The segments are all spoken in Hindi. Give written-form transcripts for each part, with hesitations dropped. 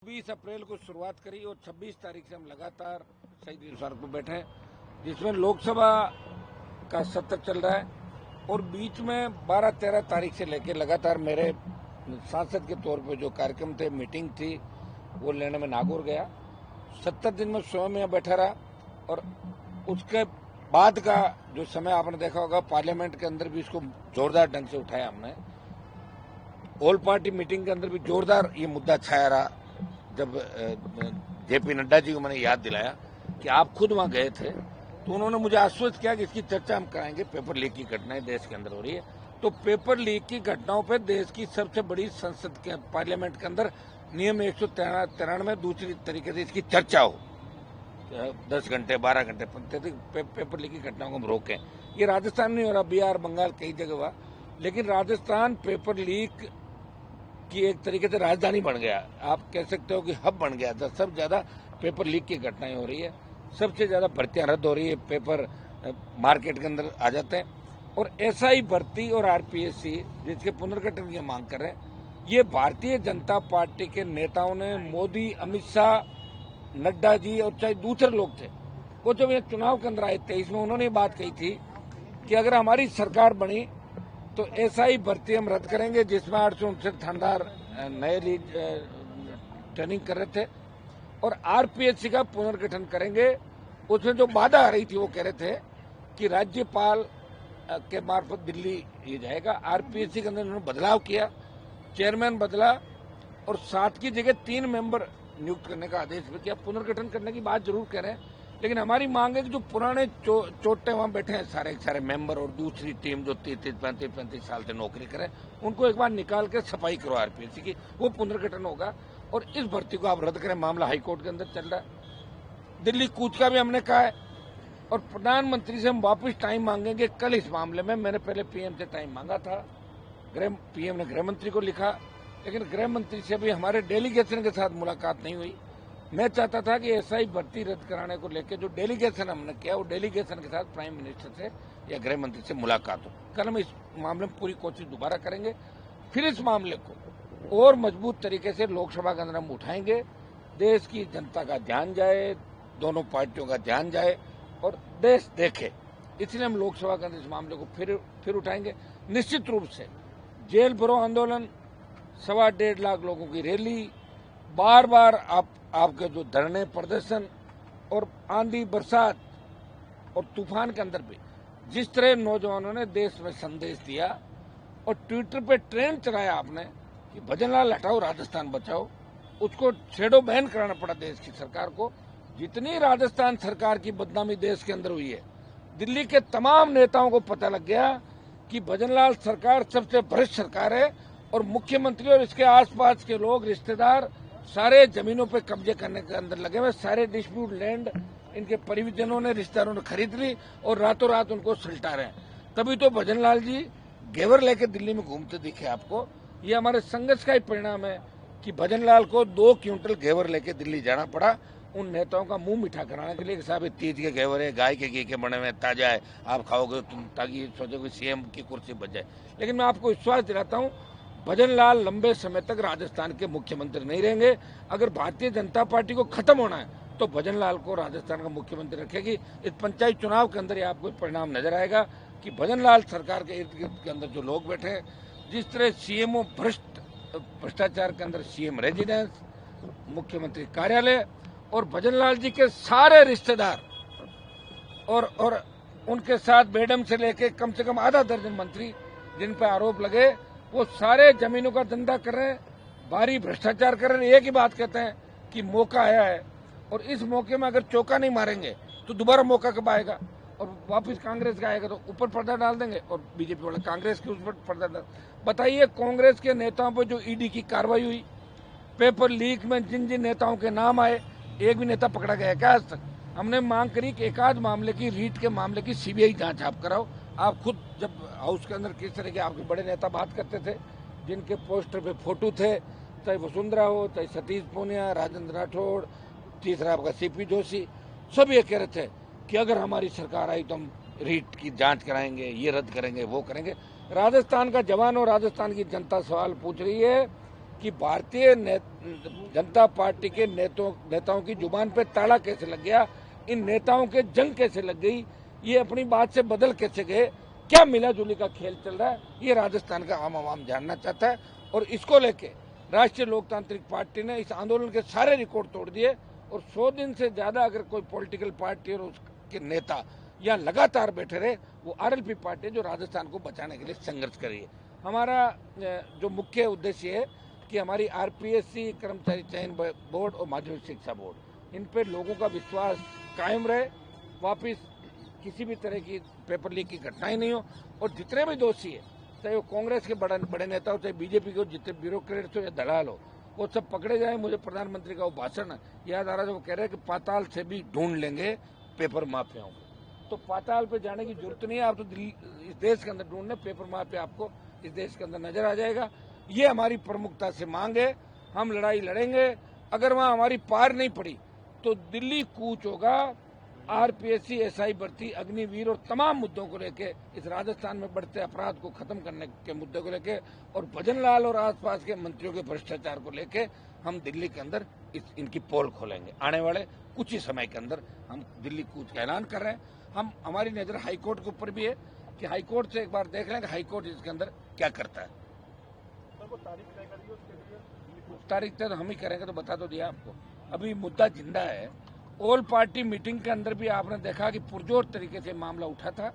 20 अप्रैल को शुरुआत करी और 26 तारीख से हम लगातार शहीद दिवस पर बैठे हैं, जिसमें लोकसभा का सत्र चल रहा है और बीच में 12-13 तारीख से लेकर लगातार मेरे सांसद के तौर पे जो कार्यक्रम थे, मीटिंग थी, वो लेने में नागौर गया। 70 दिन में स्वयं यहाँ बैठा रहा और उसके बाद का जो समय आपने देखा होगा, पार्लियामेंट के अंदर भी इसको जोरदार ढंग से उठाया हमने। ऑल पार्टी मीटिंग के अंदर भी जोरदार ये मुद्दा छाया रहा। जब जेपी नड्डा जी को मैंने याद दिलाया कि आप खुद वहां गए थे, तो उन्होंने मुझे आश्वस्त किया कि इसकी चर्चा हम कराएंगे। पेपर लीक की घटनाएं देश के अंदर हो रही है, तो पेपर लीक की घटनाओं पर देश की सबसे बड़ी संसद के पार्लियामेंट के अंदर नियम 193 दूसरी तरीके से इसकी चर्चा हो। 10 घंटे 12 घंटे पेपर लीक की घटनाओं को हम रोकें। ये राजस्थान नहीं हो रहा, बिहार बंगाल कई जगह हुआ, लेकिन राजस्थान पेपर लीक की एक तरीके से राजधानी बन गया। आप कह सकते हो कि हब बन गया था। सबसे ज्यादा पेपर लीक की घटनाएं हो रही है, सबसे ज्यादा भर्तियां रद्द हो रही है, पेपर मार्केट के अंदर आ जाते हैं। और एसआई भर्ती और आरपीएससी जिसके पुनर्गठन की मांग कर रहे हैं, ये भारतीय जनता पार्टी के नेताओं ने, मोदी, अमित शाह, नड्डा जी और चाहे दूसरे लोग थे, वो जब ये चुनाव के अंदर आए 23 में, उन्होंने बात कही थी कि अगर हमारी सरकार बनी तो एसआई भर्ती हम रद्द करेंगे, जिसमें 859 थानेदार नए ट्रेनिंग कर रहे थे, और आरपीएससी का पुनर्गठन करेंगे। उसमें जो बाधा आ रही थी, वो कह रहे थे कि राज्यपाल के मार्फत दिल्ली ये जाएगा। आरपीएससी के अंदर उन्होंने बदलाव किया, चेयरमैन बदला और 7 की जगह 3 मेंबर नियुक्त करने का आदेश भी किया। पुनर्गठन करने की बात जरूर कह रहे हैं, लेकिन हमारी मांग है कि जो पुराने चोटे वहां बैठे हैं सारे मेंबर और दूसरी टीम जो 35 साल से नौकरी करें, उनको एक बार निकाल के सफाई करो आरपीएससी की, वो पुनर्गठन होगा। और इस भर्ती को आप रद्द करें। मामला हाईकोर्ट के अंदर चल रहा है। दिल्ली कूच का भी हमने कहा है और प्रधानमंत्री से हम वापस टाइम मांगेंगे कल इस मामले में। मैंने पहले पीएम से टाइम मांगा था, पीएम ने गृह मंत्री को लिखा, लेकिन गृह मंत्री से भी हमारे डेलीगेशन के साथ मुलाकात नहीं हुई। मैं चाहता था कि एसआई भर्ती रद्द कराने को लेकर जो डेलीगेशन हमने किया, वो डेलीगेशन के साथ प्राइम मिनिस्टर से या गृह मंत्री से मुलाकात हो। कल हम इस मामले में पूरी कोशिश दोबारा करेंगे, फिर इस मामले को और मजबूत तरीके से लोकसभा के अंदर हम उठाएंगे। देश की जनता का ध्यान जाए, दोनों पार्टियों का ध्यान जाए और देश देखे, इसलिए हम लोकसभा के अंदर इस मामले को फिर उठाएंगे। निश्चित रूप से जेल भरो आंदोलन, 1.25 लाख लोगों की रैली, बार बार आपके जो धरने प्रदर्शन और आंधी बरसात और तूफान के अंदर भी जिस तरह नौजवानों ने देश में संदेश दिया और ट्विटर पे ट्रेंड चलाया आपने कि भजनलाल हटाओ राजस्थान बचाओ, उसको शैडो बैन कराना पड़ा देश की सरकार को। जितनी राजस्थान सरकार की बदनामी देश के अंदर हुई है, दिल्ली के तमाम नेताओं को पता लग गया कि भजनलाल सरकार सबसे भ्रष्ट सरकार है और मुख्यमंत्री और इसके आसपास के लोग, रिश्तेदार, सारे जमीनों पे कब्जे करने के अंदर लगे हुए। सारे डिस्प्यूट लैंड इनके परिजनों ने, रिश्तेदारों ने खरीद ली और रातों रात उनको सुलटा रहे हैं। तभी तो भजनलाल जी घेवर लेके दिल्ली में घूमते दिखे आपको। ये हमारे संघर्ष का ही परिणाम है कि भजनलाल को 2 क्विंटल घेवर लेके दिल्ली जाना पड़ा उन नेताओं का मुंह मीठा कराने के लिए कि साहब तीज के घेवर है, गाय के घी के बने हुए, ताजा है, आप खाओगे तुम, ताकि सोचोगे सीएम की कुर्सी बच जाए। लेकिन मैं आपको विश्वास दिलाता हूँ, भजनलाल लंबे समय तक राजस्थान के मुख्यमंत्री नहीं रहेंगे। अगर भारतीय जनता पार्टी को खत्म होना है तो भजनलाल को राजस्थान का मुख्यमंत्री रखेगी। इस पंचायत चुनाव के अंदर आपको परिणाम नजर आएगा कि भजनलाल सरकार के इर्द गिर्द के अंदर जो लोग बैठे हैं, जिस तरह सीएमओ भ्रष्टाचार के अंदर सीएम रेजिडेंस, मुख्यमंत्री कार्यालय और भजनलाल जी के सारे रिश्तेदार और उनके साथ बेडम से लेके कम से कम आधा दर्जन मंत्री जिन पर आरोप लगे, वो सारे जमीनों का धंधा कर रहे हैं, भारी भ्रष्टाचार कर रहे हैं। एक ही बात कहते हैं कि मौका आया है और इस मौके में अगर चौका नहीं मारेंगे तो दोबारा मौका कब आएगा और वापस कांग्रेस का आएगा तो ऊपर पर्दा डाल देंगे और बीजेपी वाले कांग्रेस के ऊपर पर्दा डाल। बताइए, कांग्रेस के नेताओं पर जो ईडी की कार्रवाई हुई, पेपर लीक में जिन जिन नेताओं के नाम आए, एक भी नेता पकड़ा गया क्या आज तक? हमने मांग करी कि एकाध मामले की, रीट के मामले की सीबीआई जांच आप कराओ। आप खुद जब हाउस के अंदर किस तरह के आपके बड़े नेता बात करते थे, जिनके पोस्टर पे फोटो थे, चाहे वसुंधरा हो, चाहे सतीश पूनिया, राजेंद्र राठौड़, तीसरा आपका सीपी जोशी, सब ये कह रहे थे कि अगर हमारी सरकार आई तो हम रीट की जांच कराएंगे, ये रद्द करेंगे, वो करेंगे। राजस्थान का जवान और राजस्थान की जनता सवाल पूछ रही है कि भारतीय जनता पार्टी के नेताओं की जुबान पे ताला कैसे लग गया, इन नेताओं के जंग कैसे लग गई, ये अपनी बात से बदल कैसे गए, क्या मिला जुली का खेल चल रहा है, ये राजस्थान का आम आवाम जानना चाहता है। और इसको लेके राष्ट्रीय लोकतांत्रिक पार्टी ने इस आंदोलन के सारे रिकॉर्ड तोड़ दिए और 100 दिन से ज्यादा अगर कोई पॉलिटिकल पार्टी और उसके नेता यहाँ लगातार बैठे रहे, वो आरएलपी पार्टी है जो राजस्थान को बचाने के लिए संघर्ष कर रही है। हमारा जो मुख्य उद्देश्य है कि हमारी आरपीएससी, कर्मचारी चयन बोर्ड और माध्यमिक शिक्षा बोर्ड, इन पर लोगों का विश्वास कायम रहे, वापिस किसी भी तरह की पेपर लीक की घटनाएं नहीं हो, और जितने भी दोषी है, चाहे वो कांग्रेस के बड़े नेता हो, चाहे बीजेपी के हो, जितने ब्यूरोक्रेट्स हो या दलाल हो, वो सब पकड़े जाए। मुझे प्रधानमंत्री का वो भाषण याद आ रहा है, वो कह रहे हैं कि पाताल से भी ढूंढ लेंगे पेपर माफियाओं को। तो पाताल पे जाने की जरूरत नहीं है, आप तो इस देश के अंदर ढूंढने, पेपर माफिया आपको इस देश के अंदर नजर आ जाएगा। ये हमारी प्रमुखता से मांग है, हम लड़ाई लड़ेंगे। अगर वहां हमारी पार नहीं पड़ी तो दिल्ली कूच होगा। आरपीएससी, एसआई भर्ती, अग्निवीर और तमाम मुद्दों को लेके, इस राजस्थान में बढ़ते अपराध को खत्म करने के मुद्दे को लेके, और भजनलाल और आसपास के मंत्रियों के भ्रष्टाचार को लेके हम दिल्ली के अंदर इनकी पोल खोलेंगे। आने वाले कुछ ही समय के अंदर हम दिल्ली कूच का ऐलान कर रहे हैं। हमारी नजर हाईकोर्ट के ऊपर भी है कि हाईकोर्ट से एक बार देख लें कि हाईकोर्ट इसके अंदर क्या करता है। तारीख तय हम ही करेंगे, तो बता तो दिया आपको। अभी मुद्दा जिंदा है। ऑल पार्टी मीटिंग के अंदर भी आपने देखा कि पुरजोर तरीके से मामला उठा था,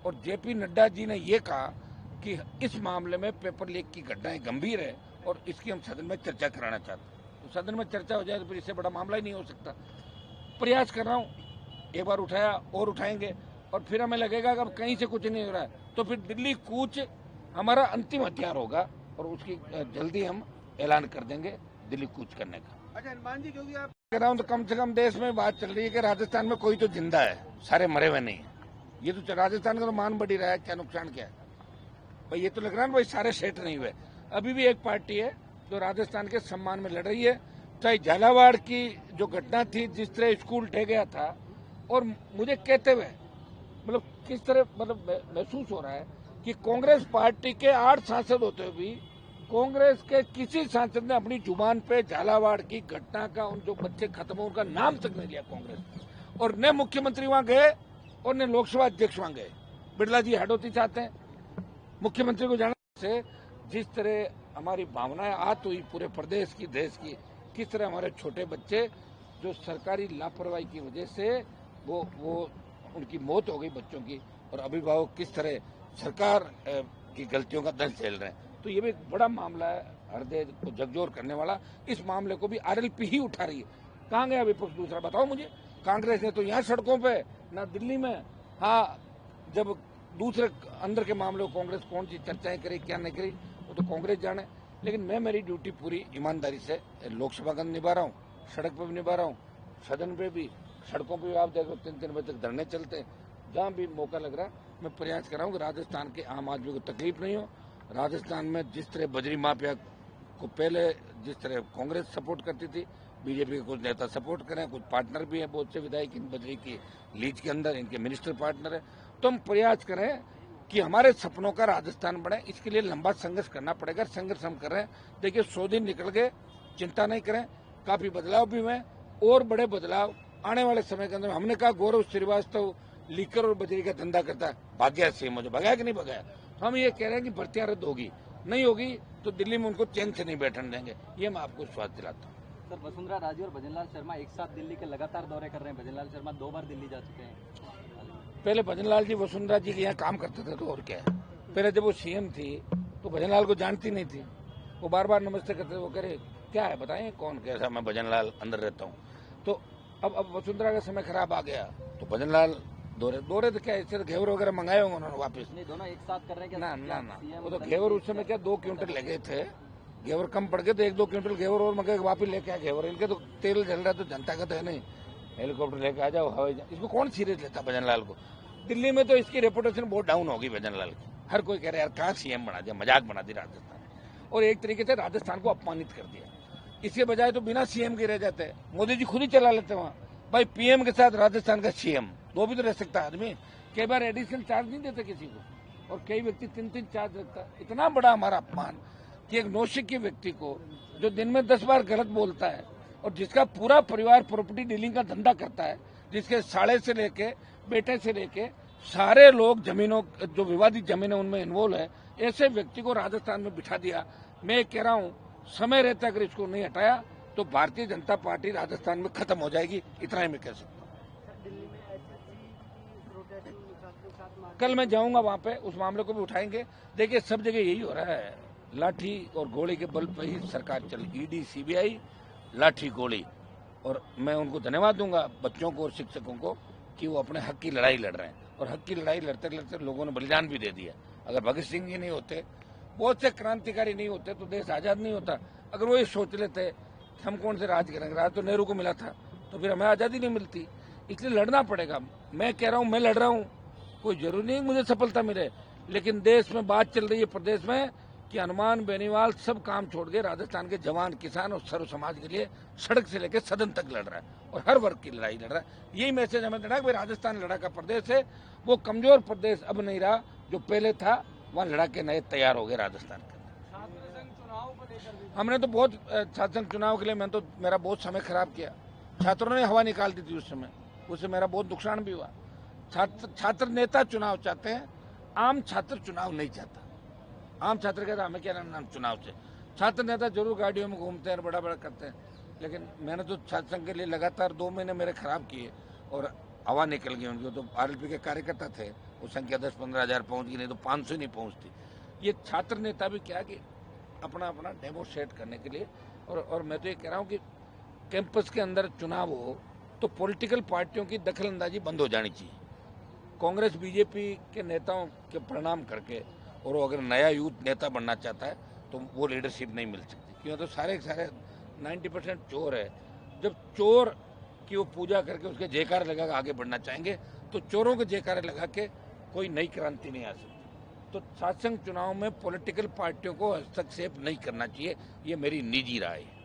और जेपी नड्डा जी ने ये कहा कि इस मामले में पेपर लीक की घटनाएं गंभीर है और इसकी हम सदन में चर्चा कराना चाहते हैं। तो सदन में चर्चा हो जाए तो फिर इससे बड़ा मामला ही नहीं हो सकता। प्रयास कर रहा हूँ, एक बार उठाया और उठाएंगे, और फिर हमें लगेगा कि अब कहीं से कुछ नहीं हो रहा है तो फिर दिल्ली कूच हमारा अंतिम हथियार होगा, और उसकी जल्दी हम ऐलान कर देंगे दिल्ली कूच करने का। अच्छा हनुमान जी, क्योंकि आप कह रहा हूँ तो कम से कम देश में बात चल रही है कि राजस्थान में कोई तो जिंदा है, सारे मरे हुए नहीं है। ये तो राजस्थान का तो मान बढ़ ही रहा है, क्या नुकसान क्या है भाई। ये तो लग रहा है भाई सारे सेट नहीं हुए। अभी भी एक पार्टी है जो राजस्थान के सम्मान में लड़ रही है। चाहे झालावाड़ की जो घटना थी, जिस तरह स्कूल ढह गया था, और मुझे कहते हुए मतलब किस तरह महसूस हो रहा है कि कांग्रेस पार्टी के 8 सांसद होते हुए भी कांग्रेस के किसी सांसद ने अपनी जुबान पे झालावाड़ की घटना का, उन जो बच्चे खत्म हो उनका नाम तक नहीं लिया कांग्रेस। और न मुख्यमंत्री वहां गए और न लोकसभा अध्यक्ष वहां गए। बिरला जी हडोती चाहते हैं, मुख्यमंत्री को जाना से जिस तरह हमारी भावनाएं आहत हुई पूरे प्रदेश की, देश की, किस तरह हमारे छोटे बच्चे जो सरकारी लापरवाही की वजह से वो उनकी मौत हो गई बच्चों की, और अभिभावक किस तरह सरकार की गलतियों का दंड झेल रहे हैं। तो ये भी एक बड़ा मामला है, हृदय को झकझोर करने वाला। इस मामले को भी आरएलपी ही उठा रही है। कहाँ गया विपक्ष दूसरा, बताओ मुझे। कांग्रेस ने तो यहाँ सड़कों पे, ना दिल्ली में। हाँ, जब दूसरे अंदर के मामले को कांग्रेस कौन सी चर्चाएं करी, क्या नहीं करी, वो तो कांग्रेस जाने। लेकिन मैं मेरी ड्यूटी पूरी ईमानदारी से लोकसभा का निभा रहा हूँ, सड़क पर भी निभा रहा हूँ, सदन पे भी, सड़कों पर भी। आप देखो 3-3 बजे तक धरने चलते हैं। जहाँ भी मौका लग रहा है मैं प्रयास कर रहा हूँ कि राजस्थान के आम आदमी को तकलीफ नहीं हो। राजस्थान में जिस तरह बजरी माफिया को पहले जिस तरह कांग्रेस सपोर्ट करती थी, बीजेपी के कुछ नेता सपोर्ट करें, कुछ पार्टनर भी हैं, बहुत से विधायक इन बजरी की लीज के अंदर, इनके मिनिस्टर पार्टनर है। तो हम प्रयास करें कि हमारे सपनों का राजस्थान बने। इसके लिए लंबा संघर्ष करना पड़ेगा। संघर्ष हम कर रहे हैं। देखिए 100 दिन निकल गए, चिंता नहीं करें, काफी बदलाव भी हुए और बड़े बदलाव आने वाले समय के अंदर। हमने कहा गौरव श्रीवास्तव लीकर और बजरी का धंधा करता है, भाग गया सीएम, मुझे भगाया कि नहीं भगाया। हम ये कह रहे हैं कि भर्तियां रद्द होगी, नहीं होगी तो दिल्ली में उनको चैन से नहीं बैठने देंगे। ये मैं आपको विश्वास दिलाता हूँ। सर, वसुंधरा राजे और भजनलाल शर्मा एक साथ दिल्ली के लगातार दौरे कर रहे हैं। भजनलाल शर्मा 2 बार दिल्ली जा चुके हैं। पहले भजनलाल जी वसुंधरा जी के यहाँ काम करते थे, तो और क्या है। पहले जब वो सीएम थी तो भजनलाल को जानती नहीं थी, वो बार बार नमस्ते करते थे। वो कह रहे क्या है बताएं कौन कैसा, मैं भजनलाल अंदर रहता हूँ। तो अब वसुंधरा का समय खराब आ गया तो भजनलाल दौरे तो क्या इससे घेवर वगैरह मंगाए होंगे उन्होंने वापस। नहीं, दोनों एक साथ कर रहे हैं। ना वो तो घेवर उस समय क्या 2 क्विंटल ले गए थे, घेवर कम पड़ गए तो 1-2 क्विंटल घेवर और मंगा वापिस लेके आए घेवर। इनके तो तेल जल रहा है तो जनता का तो है नहीं, हेलीकॉप्टर लेके आ जाओ, हवाई जहाज। इसको कौन सीरियस लेता भजनलाल को। दिल्ली में तो इसकी रेपुटेशन बहुत डाउन होगी भजनलाल की। हर कोई कह रहा है यार कहाँ सीएम बना दिया, मजाक बना दी राजस्थान, और एक तरीके से राजस्थान को अपमानित कर दिया। इसके बजाय तो बिना सीएम के रह जाते हैं, मोदी जी खुद ही चला लेते वहाँ। भाई पीएम के साथ राजस्थान का सीएम, 2 भी तो रह सकता है आदमी। कई बार एडिशनल चार्ज नहीं देते किसी को, और कई व्यक्ति 3-3 चार्ज रखता है। इतना बड़ा हमारा अपमान कि एक नौसिखिए व्यक्ति को जो दिन में 10 बार गलत बोलता है और जिसका पूरा परिवार प्रॉपर्टी डीलिंग का धंधा करता है, जिसके साले से लेके बेटे से लेके सारे लोग जमीनों जो विवादित जमीनें उनमें इन्वॉल्व है, ऐसे व्यक्ति को राजस्थान में बिठा दिया। मैं कह रहा हूँ समय रहता अगर इसको नहीं हटाया तो भारतीय जनता पार्टी राजस्थान में खत्म हो जाएगी, इतना ही मैं कह सकता हूँ। कल मैं जाऊंगा वहां पे, उस मामले को भी उठाएंगे। देखिए सब जगह यही हो रहा है, लाठी और गोली के बल पर ही सरकार चल, ईडी सीबीआई लाठी गोली। और मैं उनको धन्यवाद दूंगा बच्चों को और शिक्षकों को कि वो अपने हक की लड़ाई लड़ रहे हैं, और हक की लड़ाई लड़ते लड़ते लोगों ने बलिदान भी दे दिया। अगर भगत सिंह जी नहीं होते, बहुत से क्रांतिकारी नहीं होते तो देश आजाद नहीं होता। अगर वो ये सोच लेते कि हम कौन से राज करेंगे, राज तो नेहरू को मिला था, तो फिर हमें आजादी नहीं मिलती। इसलिए लड़ना पड़ेगा। मैं कह रहा हूँ, मैं लड़ रहा हूँ, कोई जरूरी नहीं मुझे सफलता मिले, लेकिन देश में बात चल रही है प्रदेश में कि हनुमान बेनीवाल सब काम छोड़ के राजस्थान के जवान, किसान और सर्व समाज के लिए सड़क से लेकर सदन तक लड़ रहा है और हर वर्ग की लड़ाई लड़ रहा है। यही मैसेज हमें देना है कि राजस्थान लड़ा का प्रदेश है, वो कमजोर प्रदेश अब नहीं रहा जो पहले था। वहाँ लड़ा के नए तैयार हो गए राजस्थान के। हमने तो बहुत छात्र संघ चुनाव के लिए मैं तो मेरा बहुत समय खराब किया। छात्रों ने हवा निकाल दी थी उस समय, उससे मेरा बहुत नुकसान भी हुआ। छात्र नेता चुनाव चाहते हैं, आम छात्र चुनाव नहीं चाहता। आम छात्र कहता हमें क्या नाम चुनाव से। छात्र नेता जरूर गाड़ियों में घूमते हैं, बड़ा बड़ा करते हैं, लेकिन मैंने तो छात्र संघ के लिए लगातार 2 महीने मेरे खराब किए और हवा निकल गई उनकी। तो आरएलपी के कार्यकर्ता थे, वो संख्या 10-15 हजार पहुंच गई, नहीं तो 500 नहीं पहुंचती। ये छात्र नेता भी क्या कि अपना अपना डेमोस्ट्रेट करने के लिए। और मैं तो ये कह रहा हूँ कि कैंपस के अंदर चुनाव हो तो पॉलिटिकल पार्टियों की दखलंदाजी बंद हो जानी चाहिए। कांग्रेस बीजेपी के नेताओं के प्रणाम करके, और वो अगर नया यूथ नेता बनना चाहता है तो वो लीडरशिप नहीं मिल सकती, क्यों तो सारे 90% चोर है। जब चोर की वो पूजा करके उसके जयकारे लगा के आगे बढ़ना चाहेंगे तो चोरों के जयकारे लगा के कोई नई क्रांति नहीं आ सकती। तो शासन चुनाव में पॉलिटिकल पार्टियों को हस्तक्षेप नहीं करना चाहिए, ये मेरी निजी राय है।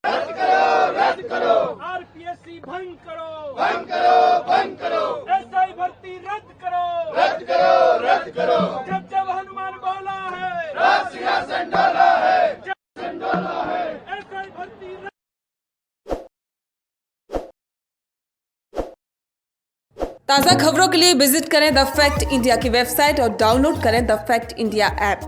रद्द करो, आरपीएससी भंग करो, भंग करो, भंग करो, एसआई भर्ती रद्द करो, रद्द करो, रद्द करो। जब जब हनुमान बोला है, राज सिंहासन डोला है, सिंहासन डोला है, एसआई भर्ती रद्द। ताज़ा खबरों के लिए विजिट करें द फैक्ट इंडिया की वेबसाइट और डाउनलोड करें द फैक्ट इंडिया ऐप।